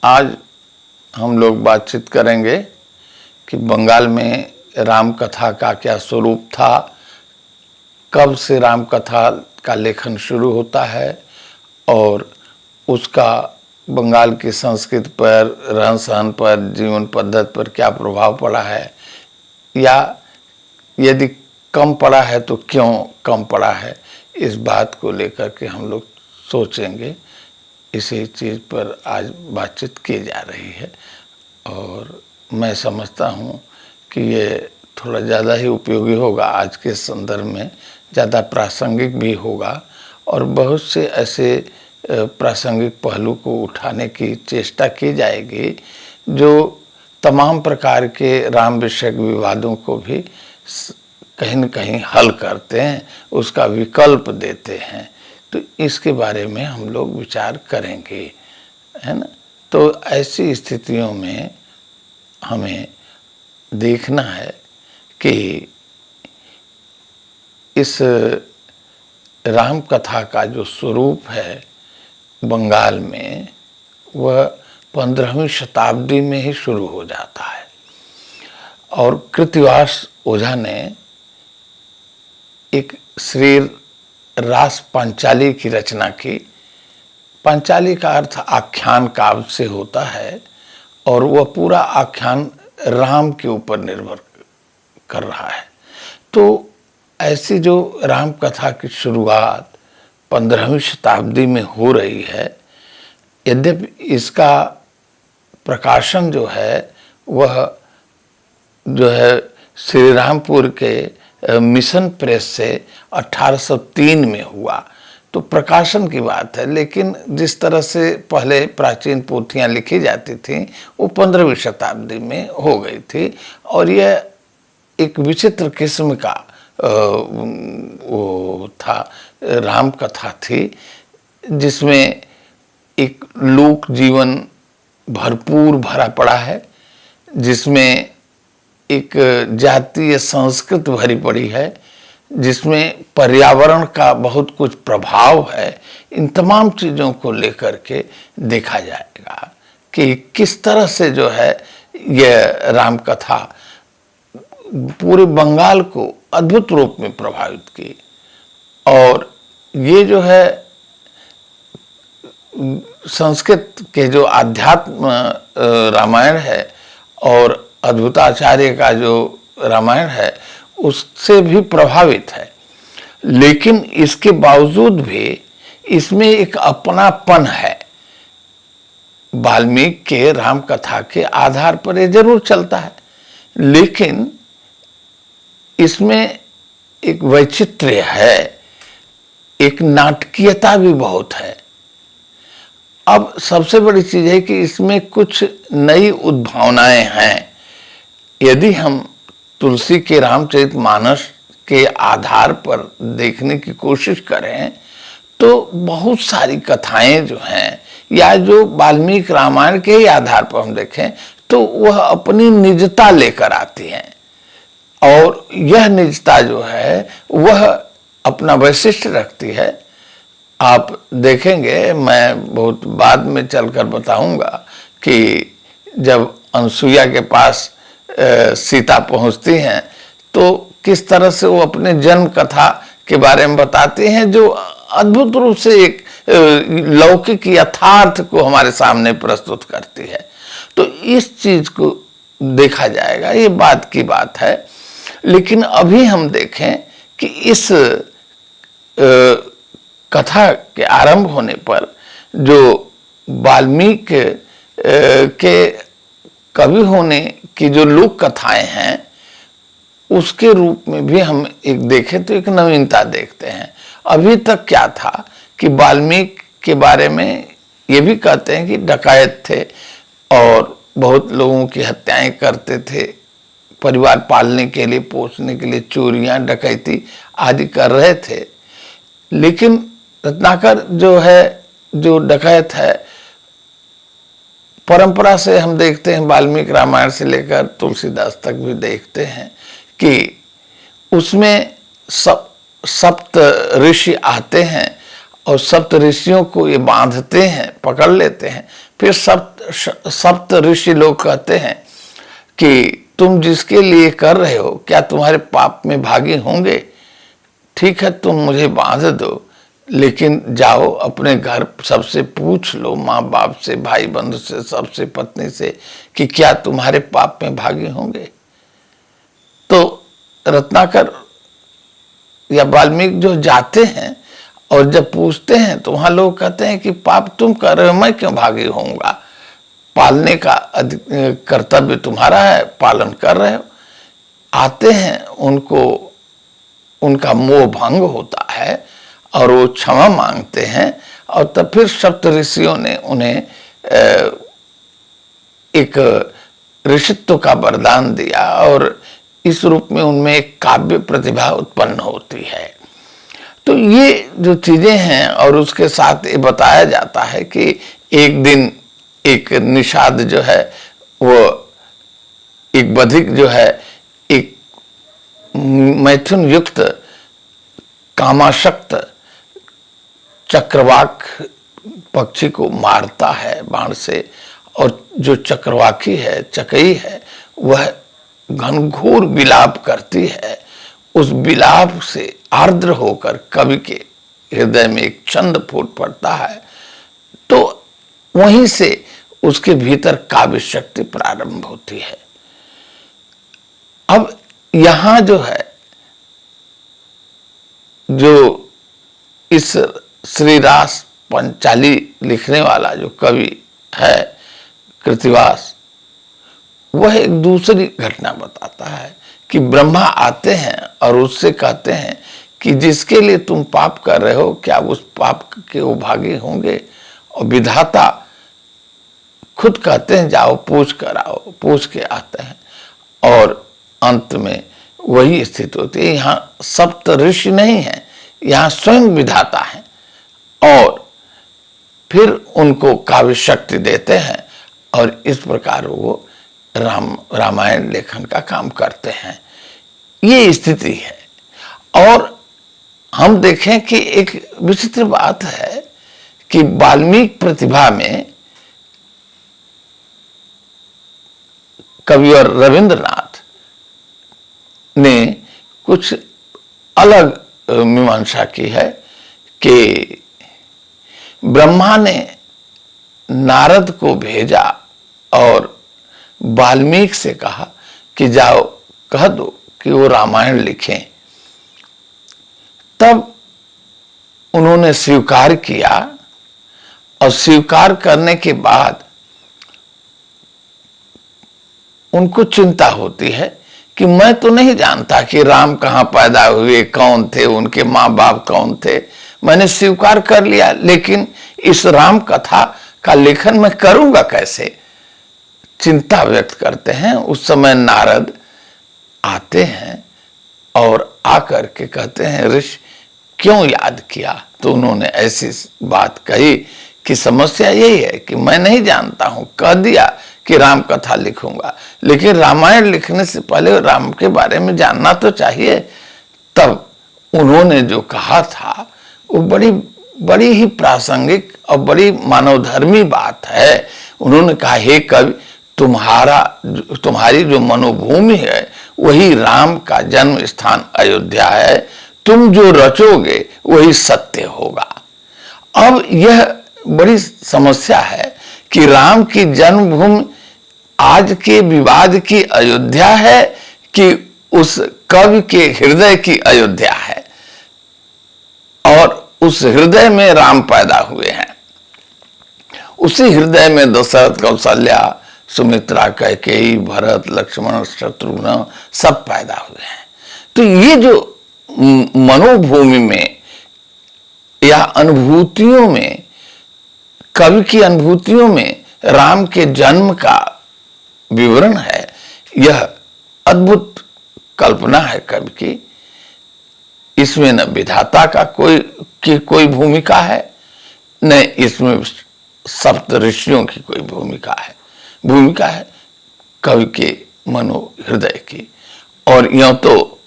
आज हम लोग बातचीत करेंगे कि बंगाल में राम कथा का क्या स्वरूप था, कब से राम कथा का लेखन शुरू होता है और उसका बंगाल की संस्कृति पर, रहन सहन पर, जीवन पद्धति पर क्या प्रभाव पड़ा है, या यदि कम पड़ा है तो क्यों कम पड़ा है। इस बात को लेकर के हम लोग सोचेंगे। इसी चीज़ पर आज बातचीत की जा रही है और मैं समझता हूँ कि ये थोड़ा ज़्यादा ही उपयोगी होगा, आज के संदर्भ में ज़्यादा प्रासंगिक भी होगा और बहुत से ऐसे प्रासंगिक पहलू को उठाने की चेष्टा की जाएगी जो तमाम प्रकार के राम विषयक विवादों को भी कहीं न कहीं हल करते हैं, उसका विकल्प देते हैं। तो इसके बारे में हम लोग विचार करेंगे, है ना। तो ऐसी स्थितियों में हमें देखना है कि इस राम कथा का जो स्वरूप है बंगाल में, वह 15वीं शताब्दी में ही शुरू हो जाता है और कृतिवास ओझा ने एक श्री रास पांचाली की रचना की। पांचाली का अर्थ आख्यान काव्य से होता है और वह पूरा आख्यान राम के ऊपर निर्भर कर रहा है। तो ऐसी जो राम कथा की शुरुआत 15वीं शताब्दी में हो रही है, यद्यपि इसका प्रकाशन जो है वह जो है श्री रामपुर के मिशन प्रेस से 1803 में हुआ, तो प्रकाशन की बात है। लेकिन जिस तरह से पहले प्राचीन पोथियां लिखी जाती थीं वो 15वीं शताब्दी में हो गई थी और यह एक विचित्र किस्म का वो था, राम कथा थी जिसमें एक लोक जीवन भरपूर भरा पड़ा है, जिसमें एक जातीय संस्कृत भरी पड़ी है, जिसमें पर्यावरण का बहुत कुछ प्रभाव है। इन तमाम चीज़ों को लेकर के देखा जाएगा कि किस तरह से जो है यह राम कथा पूरे बंगाल को अद्भुत रूप में प्रभावित की। और ये जो है संस्कृत के जो आध्यात्म रामायण है और अद्भुताचार्य का जो रामायण है उससे भी प्रभावित है, लेकिन इसके बावजूद भी इसमें एक अपनापन है। वाल्मीकि के राम कथा के आधार पर ये जरूर चलता है, लेकिन इसमें एक वैचित्र्य है, एक नाटकीयता भी बहुत है। अब सबसे बड़ी चीज है कि इसमें कुछ नई उद्भावनाएं हैं। यदि हम तुलसी के रामचरितमानस के आधार पर देखने की कोशिश करें तो बहुत सारी कथाएं जो हैं, या जो वाल्मीकि रामायण के ही आधार पर हम देखें तो वह अपनी निजता लेकर आती हैं और यह निजता जो है वह अपना वैशिष्ट्य रखती है। आप देखेंगे, मैं बहुत बाद में चलकर बताऊंगा कि जब अनसुईया के पास सीता पहुंचती हैं तो किस तरह से वो अपने जन्म कथा के बारे में बताती हैं, जो अद्भुत रूप से एक लौकिक यथार्थ को हमारे सामने प्रस्तुत करती है। तो इस चीज को देखा जाएगा, ये बात की बात है। लेकिन अभी हम देखें कि इस कथा के आरंभ होने पर जो वाल्मीकि के कवि होने की जो लोक कथाएं हैं उसके रूप में भी हम एक देखें तो एक नवीनता देखते हैं। अभी तक क्या था कि वाल्मीकि के बारे में ये भी कहते हैं कि डकायत थे और बहुत लोगों की हत्याएं करते थे, परिवार पालने के लिए, पोषने के लिए चोरियां, डकैती आदि कर रहे थे। लेकिन रत्नाकर जो है, जो डकैत है, परंपरा से हम देखते हैं, वाल्मीकि रामायण से लेकर तुलसीदास तक भी देखते हैं कि उसमें सप्त ऋषि आते हैं और सप्त ऋषियों को ये बांधते हैं, पकड़ लेते हैं। फिर सप्त ऋषि लोग कहते हैं कि तुम जिसके लिए कर रहे हो क्या तुम्हारे पाप में भागी होंगे? ठीक है, तुम मुझे बांध दो, लेकिन जाओ अपने घर सबसे पूछ लो, माँ बाप से, भाई बंधु से, सबसे, पत्नी से, कि क्या तुम्हारे पाप में भागी होंगे? तो रत्नाकर या वाल्मीकि जो जाते हैं और जब पूछते हैं तो वहां लोग कहते हैं कि पाप तुम कर रहे हो, मैं क्यों भागी होऊंगा? पालने का कर्तव्य तुम्हारा है, पालन कर रहे हो। आते हैं, उनको उनका मोह भंग होता है और वो क्षमा मांगते हैं, और तब फिर सप्त ऋषियों ने उन्हें एक ऋषित्व का वरदान दिया और इस रूप में उनमें एक काव्य प्रतिभा उत्पन्न होती है। तो ये जो चीजें हैं, और उसके साथ ये बताया जाता है कि एक दिन एक निषाद जो है, वो एक बधिक जो है, एक मैथुन युक्त कामाशक्त चक्रवाक पक्षी को मारता है बाण से, और जो चक्रवाकी है, चकई है, वह घनघोर विलाप करती है। उस विलाप से आर्द्र होकर कवि के हृदय में एक छंद फूट पड़ता है। तो वहीं से उसके भीतर काव्य शक्ति प्रारंभ होती है। अब यहां जो है, जो इस श्रीरास पंचाली लिखने वाला जो कवि है कृतिवास, वह एक दूसरी घटना बताता है कि ब्रह्मा आते हैं और उससे कहते हैं कि जिसके लिए तुम पाप कर रहे हो क्या उस पाप के वो भागी होंगे? और विधाता खुद कहते हैं जाओ पूछ कर आओ, पूछ के आते हैं, और अंत में वही स्थिति होती है। यहाँ सप्त ऋषि नहीं है, यहाँ स्वयं विधाता है, और फिर उनको काव्य शक्ति देते हैं और इस प्रकार वो रामायण लेखन का काम करते हैं। ये स्थिति है। और हम देखें कि एक विचित्र बात है कि वाल्मीकि प्रतिभा में कविवर रविंद्रनाथ ने कुछ अलग मीमांसा की है कि ब्रह्मा ने नारद को भेजा और वाल्मीकि से कहा कि जाओ कह दो कि वो रामायण लिखें। तब उन्होंने स्वीकार किया, और स्वीकार करने के बाद उनको चिंता होती है कि मैं तो नहीं जानता कि राम कहाँ पैदा हुए, कौन थे, उनके माँ बाप कौन थे। मैंने स्वीकार कर लिया, लेकिन इस राम कथा का लेखन मैं करूंगा कैसे? चिंता व्यक्त करते हैं। उस समय नारद आते हैं और आकर के कहते हैं ऋषि क्यों याद किया? तो उन्होंने ऐसी बात कही कि समस्या यही है कि मैं नहीं जानता हूं, कह दिया कि राम कथा लिखूंगा, लेकिन रामायण लिखने से पहले राम के बारे में जानना तो चाहिए। तब उन्होंने जो कहा था वो बड़ी ही प्रासंगिक और बड़ी मानवधर्मी बात है। उन्होंने कहा हे कवि, तुम्हारी जो मनोभूमि है वही राम का जन्म स्थान अयोध्या है, तुम जो रचोगे वही सत्य होगा। अब यह बड़ी समस्या है कि राम की जन्मभूमि आज के विवाद की अयोध्या है कि उस कवि के हृदय की अयोध्या है, और उस हृदय में राम पैदा हुए हैं। उसी हृदय में दशरथ, कौशल्या, सुमित्रा, कैकेयी, भरत, लक्ष्मण, शत्रुघ्न सब पैदा हुए हैं। तो ये जो मनोभूमि में या अनुभूतियों में, कवि की अनुभूतियों में राम के जन्म का विवरण है, यह अद्भुत कल्पना है कवि की। इसमें न विधाता का कोई भूमिका है, न इसमें सप्त ऋषियों की कोई भूमिका है कवि के मनो हृदय की। और यूं तो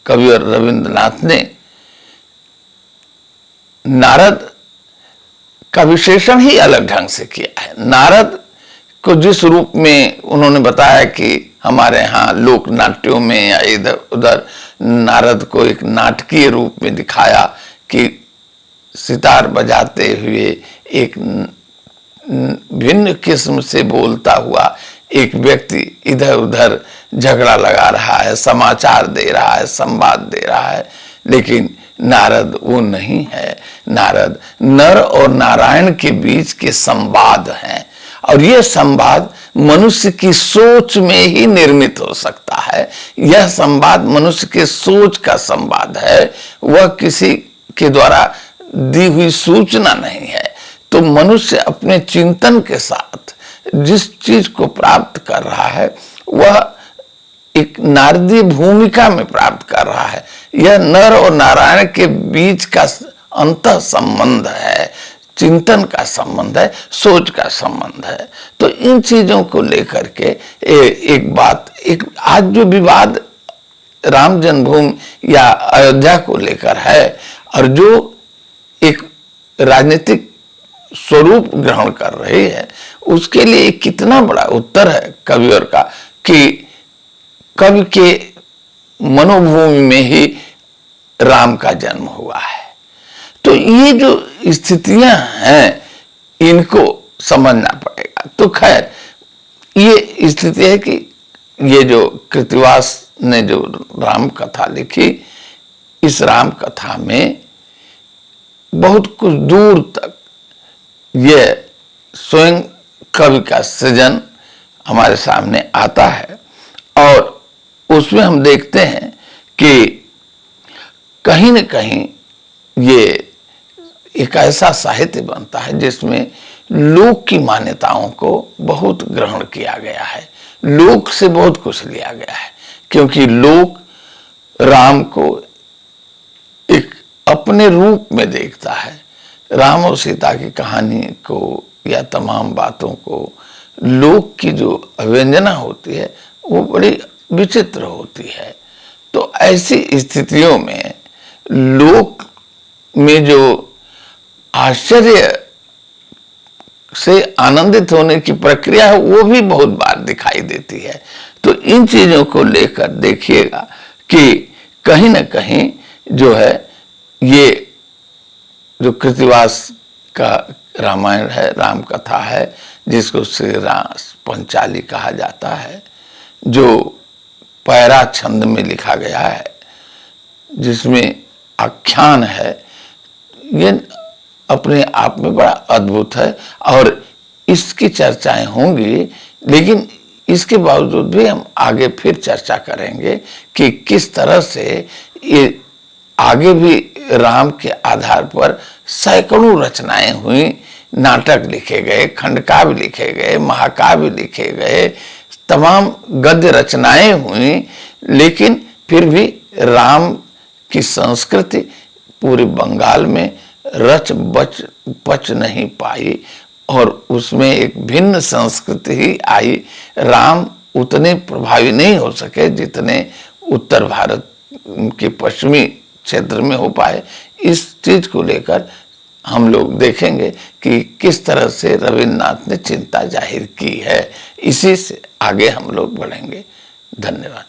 कविवर रविंद्रनाथ ने नारद का विशेषण ही अलग ढंग से किया है। नारद को जिस रूप में उन्होंने बताया कि हमारे यहाँ लोक नाट्यों में या इधर उधर नारद को एक नाटकीय रूप में दिखाया कि सितार बजाते हुए एक भिन्न किस्म से बोलता हुआ एक व्यक्ति इधर उधर झगड़ा लगा रहा है, समाचार दे रहा है, संवाद दे रहा है, लेकिन नारद वो नहीं है। नारद नर और नारायण के बीच के संवाद हैं, और यह संवाद मनुष्य की सोच में ही निर्मित हो सकता है। यह संवाद मनुष्य के सोच का संवाद है, वह किसी के द्वारा दी हुई सूचना नहीं है। तो मनुष्य अपने चिंतन के साथ जिस चीज को प्राप्त कर रहा है वह एक नारदीय भूमिका में प्राप्त कर रहा है। यह नर और नारायण के बीच का अंतः संबंध है, चिंतन का संबंध है, सोच का संबंध है। तो इन चीजों को लेकर के एक आज जो विवाद राम जन्मभूमि या अयोध्या को लेकर है और जो एक राजनीतिक स्वरूप ग्रहण कर रही है, उसके लिए कितना बड़ा उत्तर है कवियों का कि कवि के मनोभूमि में ही राम का जन्म हुआ है। तो ये जो स्थितियां हैं इनको समझना पड़ेगा। तो खैर ये स्थिति है कि ये जो कृतिवास ने जो राम कथा लिखी, इस राम कथा में बहुत कुछ दूर तक ये स्वयं कवि का सृजन हमारे सामने आता है, और उसमें हम देखते हैं कि कहीं न कहीं ये एक ऐसा साहित्य बनता है जिसमें लोक की मान्यताओं को बहुत ग्रहण किया गया है, लोक से बहुत कुछ लिया गया है, क्योंकि लोक राम को एक अपने रूप में देखता है। राम और सीता की कहानी को या तमाम बातों को लोक की जो अव्यंजना होती है वो बड़ी विचित्र होती है। तो ऐसी स्थितियों में लोक में जो आश्चर्य से आनंदित होने की प्रक्रिया है वो भी बहुत बार दिखाई देती है। तो इन चीजों को लेकर देखिएगा कि कहीं न कहीं जो है ये जो कृतिवास का रामायण है, राम कथा है, जिसको श्री राम पंचाली कहा जाता है, जो पैरा छंद में लिखा गया है, जिसमें आख्यान है, ये अपने आप में बड़ा अद्भुत है और इसकी चर्चाएं होंगी। लेकिन इसके बावजूद भी हम आगे फिर चर्चा करेंगे कि किस तरह से ये आगे भी राम के आधार पर सैकड़ों रचनाएं हुई, नाटक लिखे गए, खंडकाव्य लिखे गए, महाकाव्य लिखे गए, तमाम गद्य रचनाएं हुई, लेकिन फिर भी राम की संस्कृति पूरे बंगाल में रच बच नहीं पाई और उसमें एक भिन्न संस्कृति ही आई। राम उतने प्रभावी नहीं हो सके जितने उत्तर भारत के पश्चिमी क्षेत्र में हो पाए। इस चीज को लेकर हम लोग देखेंगे कि किस तरह से रविन्द्रनाथ ने चिंता जाहिर की है। इसी से आगे हम लोग बढ़ेंगे। धन्यवाद।